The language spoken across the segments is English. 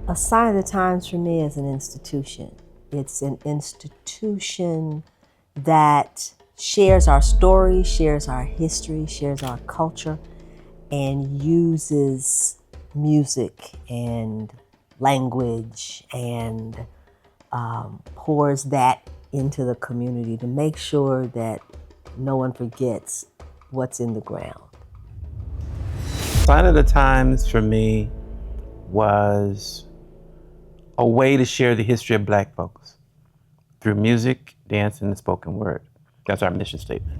A sign of the times for me is an institution. It's an institution that shares our story, shares our history, shares our culture, and uses music and language and pours that into the community to make sure that no one forgets what's in the ground. Sign of the times for me was a way to share the history of Black folks through music, dance, and the spoken word. That's our mission statement.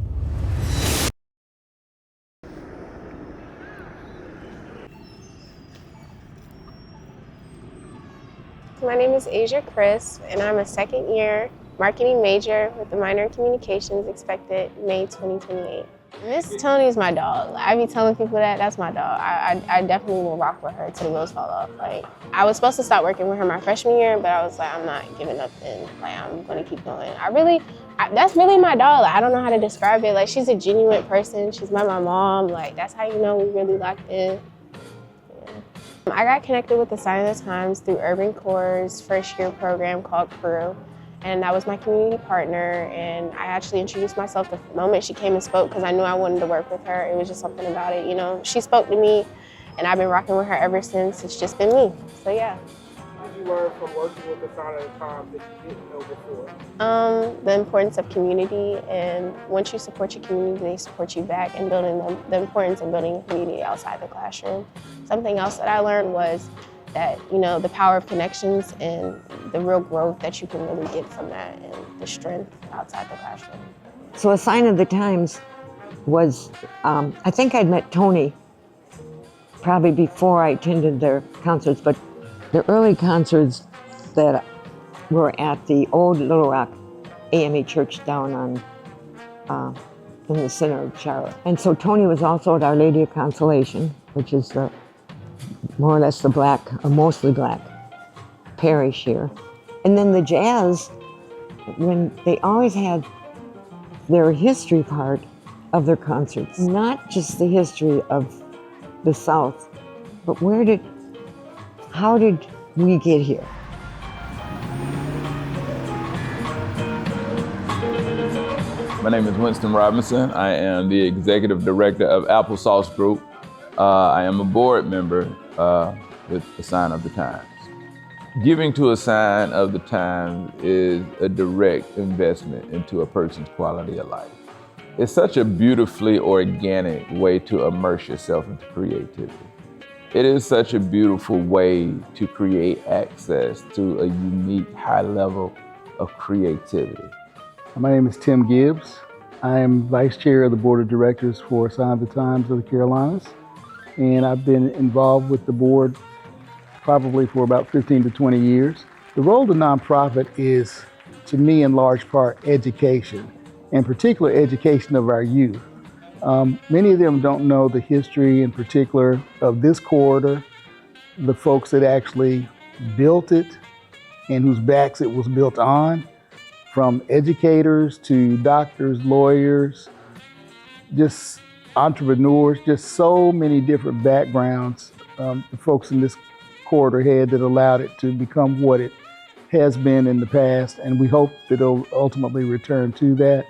My name is Asia Chris, and I'm a second-year marketing major with a minor in communications expected May 2028. Miss Tony's my dog. I be telling people that's my dog. I definitely will rock with her till the wheels fall off. Like, I was supposed to start working with her my freshman year, but I was like, I'm not giving up then. Like, I'm gonna keep going. That's really my dog. Like, I don't know how to describe it. Like, she's a genuine person. She's met my mom. Like, that's how you know we really locked in. I got connected with the Sign of the Times through Urban Core's first year program called Crew, and that was my community partner, and I actually introduced myself the moment she came and spoke because I knew I wanted to work with her. It was just something about it, you know. She spoke to me, and I've been rocking with her ever since. It's just been me, so yeah. What did you learn from working with the Sign of the Times that you didn't know before? The importance of community, and once you support your community, they support you back, and the importance of building a community outside the classroom. Something else that I learned was that, you know, the power of connections and the real growth that you can really get from that and the strength outside the classroom. So a sign of the times was, I think I'd met Tony probably before I attended their concerts, but the early concerts that were at the old Little Rock AME Church down on in the center of Charlotte. And so Tony was also at Our Lady of Consolation, which is the more or less the black, or mostly black, parish here. And then the jazz, when they always had their history part of their concerts, not just the history of the South, but how did we get here? My name is Winston Robinson. I am the executive director of Applesauce Group. I am a board member with the Sign of the Times. Giving to a Sign of the Times is a direct investment into a person's quality of life. It's such a beautifully organic way to immerse yourself into creativity. It is such a beautiful way to create access to a unique high level of creativity. My name is Tim Gibbs. I am vice chair of the board of directors for Sign of the Times of the Carolinas. And I've been involved with the board probably for about 15 to 20 years. The role of the nonprofit is, to me, in large part, education, in particular education of our youth. Many of them don't know the history in particular of this corridor, the folks that actually built it and whose backs it was built on, from educators to doctors, lawyers, just entrepreneurs, just so many different backgrounds the folks in this corridor had that allowed it to become what it has been in the past, and we hope that it'll ultimately return to that.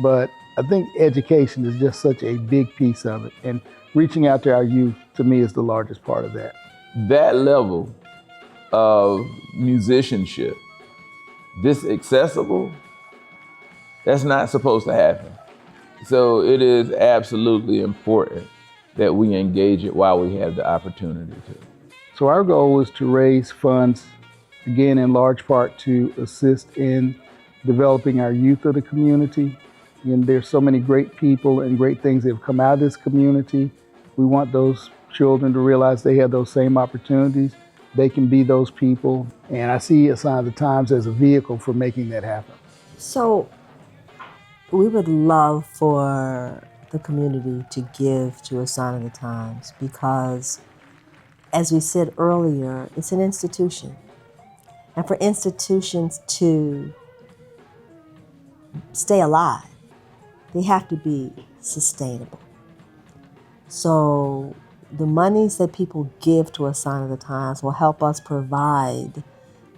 But I think education is just such a big piece of it, and reaching out to our youth, to me, is the largest part of that. That level of musicianship, this accessible, that's not supposed to happen. So it is absolutely important that we engage it while we have the opportunity to. So our goal is to raise funds, again, in large part to assist in developing our youth of the community. And there's so many great people and great things that have come out of this community. We want those children to realize they have those same opportunities. They can be those people. And I see a Sign of the Times as a vehicle for making that happen. So we would love for the community to give to a Sign of the Times because, as we said earlier, it's an institution. And for institutions to stay alive, they have to be sustainable. So the monies that people give to a Sign of the Times will help us provide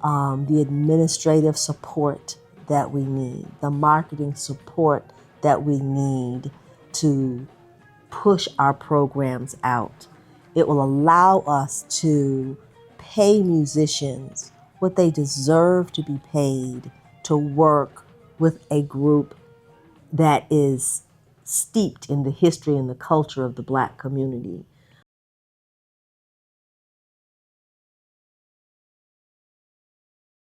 the administrative support that we need, the marketing support that we need to push our programs out. It will allow us to pay musicians what they deserve to be paid to work with a group that is steeped in the history and the culture of the Black community.